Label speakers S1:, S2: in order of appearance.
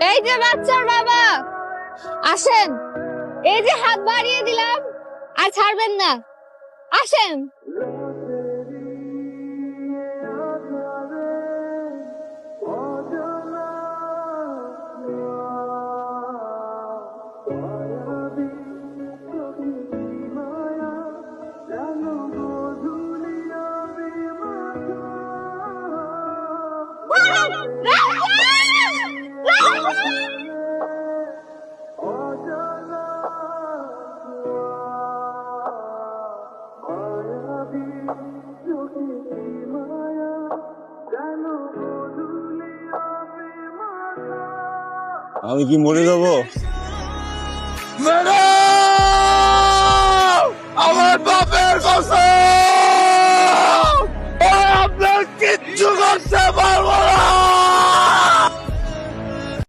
S1: এই যে বাচ্চার বাবা, আসেন। এই যে হাত বাড়িয়ে দিলাম, আর ছাড়বেন না। আসেন।
S2: আমি কি মরে যাবো? আমার বাপের কসম, আপনার কিচ্ছু করতে পারবো না।